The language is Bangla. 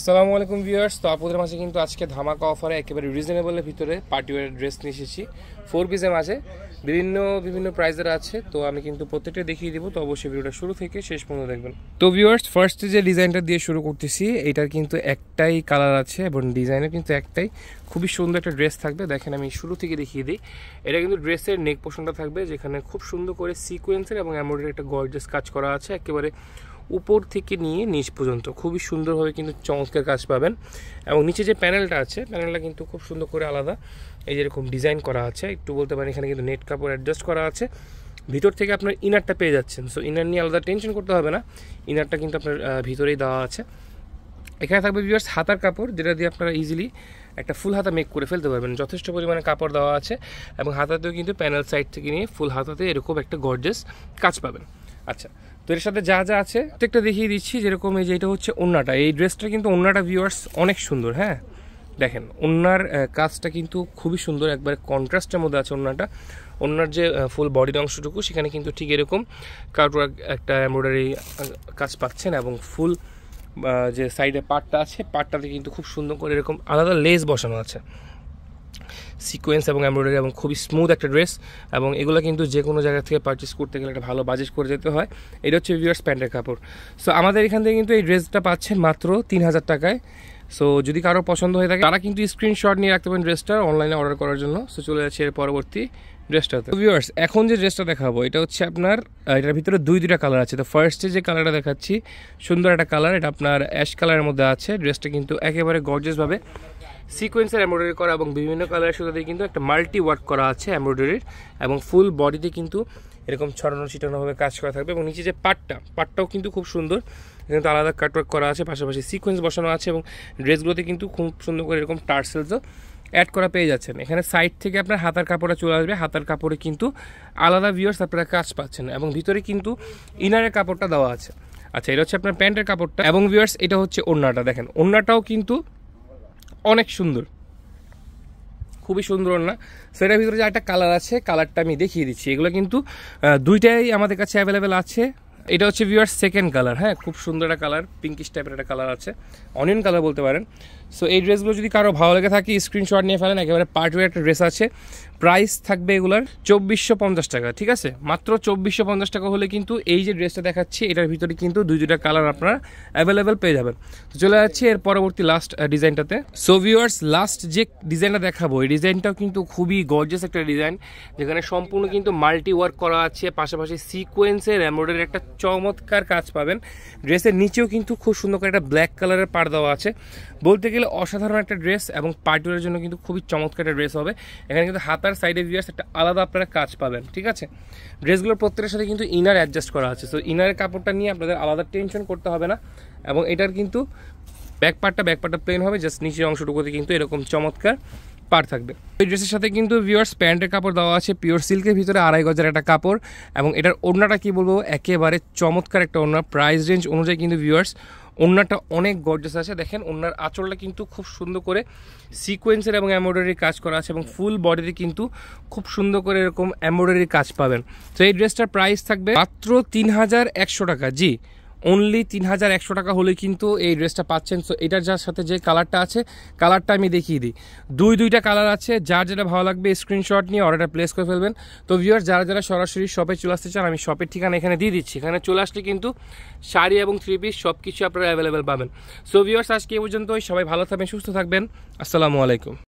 আসসালামু আলাইকুম ভিউয়ার্স। তো আপনাদের মাঝে কিন্তু আজকে ধামাকা অফারে একেবারে রিজনেবলের ভিতরে পার্টিওয়ার ড্রেস নিয়ে এসেছি। 4 পিসের মাঝে বিভিন্ন প্রাইসের আছে, তো আমি কিন্তু প্রত্যেকটা দেখিয়ে দিব। তো অবশ্যই ভিডিওটা শুরু থেকে শেষ পর্যন্ত দেখবেন। তো ভিউয়ার্স, ফার্স্ট যে ডিজাইনটা দিয়ে শুরু করতেছি, এটার কিন্তু একটাই কালার আছে এবং ডিজাইনের কিন্তু একটাই, খুবই সুন্দর একটা ড্রেস থাকবে। দেখেন আমি শুরু থেকে দেখিয়ে দিই। এটা কিন্তু ড্রেসের নেক পোর্শনটা থাকবে, যেখানে খুব সুন্দর করে সিকোয়েন্সের এবং এমব্রয়ডারি একটা গর্জিয়াস কাজ করা আছে। একেবারে উপর থেকে নিয়ে নিচ পর্যন্ত খুবই সুন্দরভাবে কিন্তু চমৎকার কাজ পাবেন। এবং নিচে যে প্যানেলটা আছে, প্যানেলটা কিন্তু খুব সুন্দর করে আলাদা এই যেরকম ডিজাইন করা আছে। একটু বলতে পারেন এখানে কিন্তু নেট কাপড় অ্যাডজাস্ট করা আছে। ভিতর থেকে আপনার ইনারটা পেয়ে যাচ্ছেন, সো ইনার নিয়ে আলাদা টেনশন করতে হবে না, ইনারটা কিন্তু আপনার ভিতরেই দেওয়া আছে। এখানে থাকবে ভিউয়ার্স হাতার কাপড়, যেটা দিয়ে আপনারা ইজিলি একটা ফুল হাতা মেক করে ফেলতে পারবেন। যথেষ্ট পরিমাণে কাপড় দেওয়া আছে এবং হাতাতেও কিন্তু প্যানেল সাইড থেকে নিয়ে ফুল হাতাতে এরকম একটা গর্জিয়াস কাজ পাবেন। আচ্ছা, তো এর সাথে যা যা আছে প্রত্যেকটা দেখিয়ে দিচ্ছি। যেরকম এই যে এটা হচ্ছে ওড়নাটা, এই ড্রেসটা কিন্তু ওড়নাটা ভিউয়ার্স অনেক সুন্দর। হ্যাঁ দেখেন, ওড়নার কাজটা কিন্তু খুবই সুন্দর, একবারে কন্ট্রাস্টের মধ্যে আছে ওড়নাটা। ওড়নার যে ফুল বডির অংশটুকু, সেখানে কিন্তু ঠিক এরকম কাটওয়ার্ক একটা এমব্রয়ডারি কাজ পাচ্ছেন এবং ফুল যে সাইডে পাটটা আছে, পাটটাতে কিন্তু খুব সুন্দর করে এরকম আলাদা লেস বসানো আছে, সিকোয়েন্স এবং এমব্রয়ডারি, এবং খুবই স্মুথ একটা ড্রেস। এবং এগুলো কিন্তু যে কোনো জায়গা থেকে পারচেস করতে গেলে একটা ভালো বাজেট করে যেতে হয়। এটা হচ্ছে ভিউয়ার্স প্যান্টের কাপড়। সো আমাদের এখান থেকে কিন্তু এই ড্রেসটা পাচ্ছেন মাত্র 3000 টাকায়। সো যদি কারো পছন্দ হয়ে থাকে তারা কিন্তু স্ক্রিনশট নিয়ে রাখতে পারেন ড্রেসটা অনলাইনে অর্ডার করার জন্য। সো চলে যাচ্ছে এর পরবর্তী ড্রেসটাতে। ভিউয়ার্স, এখন যে ড্রেসটা দেখাবো এটা হচ্ছে আপনার, এটার ভিতরে দুইটা কালার আছে। তো ফার্স্টে যে কালারটা দেখাচ্ছি, সুন্দর একটা কালার, এটা আপনার অ্যাশ কালারের মধ্যে আছে। ড্রেসটা কিন্তু একেবারে গর্জিয়াসভাবে সিকোয়েন্সের এমব্রয়ডারি করা এবং বিভিন্ন কালারের সাথে কিন্তু একটা মাল্টি ওয়ার্ক করা আছে এমব্রয়ডারির, এবং ফুল বডিতে কিন্তু এরকম ছড়ানো ছিটানোভাবে কাজ করা থাকবে। এবং নিচে যে পাটটাও কিন্তু খুব সুন্দর, কিন্তু আলাদা কাটওয়ার্ক করা আছে, পাশাপাশি সিকোয়েন্স বসানো আছে। এবং ড্রেসগুলোতে কিন্তু খুব সুন্দর করে এরকম টার্সেলসও অ্যাড করা পেয়ে যাচ্ছেন। এখানে সাইড থেকে আপনার হাতার কাপড়টা চলে আসবে, হাতার কাপড়ে কিন্তু আলাদা ভিউয়ার্স আপনারা কাজ পাচ্ছেন, এবং ভিতরে কিন্তু ইনারের কাপড়টা দেওয়া আছে। আচ্ছা, এটা হচ্ছে আপনার প্যান্টের কাপড়টা। এবং ভিউয়ার্স, এটা হচ্ছে ওড়নাটা। দেখেন ওড়নাটাও কিন্তু অনেক সুন্দর, খুবই সুন্দর ওড়না। সেটার ভিতরে যে একটা কালার আছে, কালারটা আমি দেখিয়ে দিচ্ছি। এগুলো কিন্তু দুইটাই আমাদের কাছে অ্যাভেলেবেল আছে। এটা হচ্ছে ভিউয়ার্স সেকেন্ড কালার। হ্যাঁ, খুব সুন্দর একটা কালার, পিঙ্কিশ টাইপের একটা কালার আছে, অনিয়ন কালার বলতে পারেন। সো এই ড্রেসগুলো যদি কারো ভালো লেগে থাকে স্ক্রিনশট নিয়ে ফেলেন। একেবারে পার্টিওয়ার একটা ড্রেস আছে। প্রাইস থাকবে এগুলার 2450 টাকা। ঠিক আছে, মাত্র 2450 টাকা হলে কিন্তু এই যে ড্রেসটা দেখাচ্ছি, এটার ভিতরে কিন্তু দুইটা কালার আপনারা অ্যাভেলেবেল পেয়ে যাবেন। তো চলে যাচ্ছি এর পরবর্তী লাস্ট ডিজাইনটাতে। সো ভিউয়ার্স, লাস্ট যে ডিজাইনটা দেখাবো, এই ডিজাইনটাও কিন্তু খুবই গর্জিয়াস একটা ডিজাইন, যেখানে সম্পূর্ণ কিন্তু মাল্টি ওয়ার্ক করা আছে, পাশাপাশি সিকোয়েন্সের এমব্রয়ডারির একটা চমৎকার কাজ পাবেন। ড্রেসের নিচেও কিন্তু খুব সুন্দর করে একটা ব্ল্যাক কালারের পাড় দেওয়া আছে। বলতে গেলে অসাধারণ একটা ড্রেস, এবং পার্টিওয়ারের জন্য কিন্তু খুবই চমৎকার একটা ড্রেস হবে। এখানে কিন্তু হাতার সাইডে ভিউয়ার্স একটা আলাদা আপনারা কাজ পাবেন। ঠিক আছে, ড্রেসগুলোর প্রত্যেকের সাথে কিন্তু ইনার অ্যাডজাস্ট করা আছে। সো ইনারের কাপড়টা নিয়ে আপনাদের আলাদা টেনশন করতে হবে না। এবং এটার কিন্তু ব্যাক পার্টটা প্লেন হবে, জাস্ট নিচের অংশটুকুতে কিন্তু এরকম চমৎকার পার থাকবে। এই ড্রেসের সাথে কিন্তু ভিউয়ার্স প্যান্টের কাপড় দেওয়া আছে পিওর সিল্কের ভিতরে, 2.5 গজের একটা কাপড়। এবং এটার ওড়নাটা কি বলবো, একেবারে চমৎকার একটা ওড়না। প্রাইস রেঞ্জ অনুযায়ী কিন্তু ভিউয়ার্স ওড়নাটা অনেক গর্জিয়াস আছে। দেখেন ওড়নার আঁচলটা কিন্তু খুব সুন্দর করে সিকোয়েন্সের এবং এমব্রয়ডারির কাজ করা আছে, এবং ফুল বডিতে কিন্তু খুব সুন্দর করে এরকম এমব্রয়ডারির কাজ পাবেন। তো এই ড্রেসটার প্রাইস থাকবে মাত্র 3100 টাকা। জি, অনলি 3100 টাকা হলে কিন্তু এই ড্রেসটা পাচ্ছেন। সো এটার যার সাথে যে কালারটা আছে, কালারটা আমি দেখিয়ে দিই। দুইটা কালার আছে, যার যেটা ভালো লাগবে স্ক্রিনশট নিয়ে অর্ডারটা প্লেস করে ফেলবেন। তো ভিউয়ার্স, যারা সরাসরি শপে চলে আসতে চান, আমি শপের ঠিকানা এখানে দিয়ে দিচ্ছি। এখানে চলে আসলে কিন্তু শাড়ি এবং 3 পিস সব কিছু আপনারা অ্যাভেলেবেল পাবেন। সো ভিউয়ার্স, আজকে এই পর্যন্তই। সবাই ভালো থাকবেন, সুস্থ থাকবেন। আসসালামু আলাইকুম।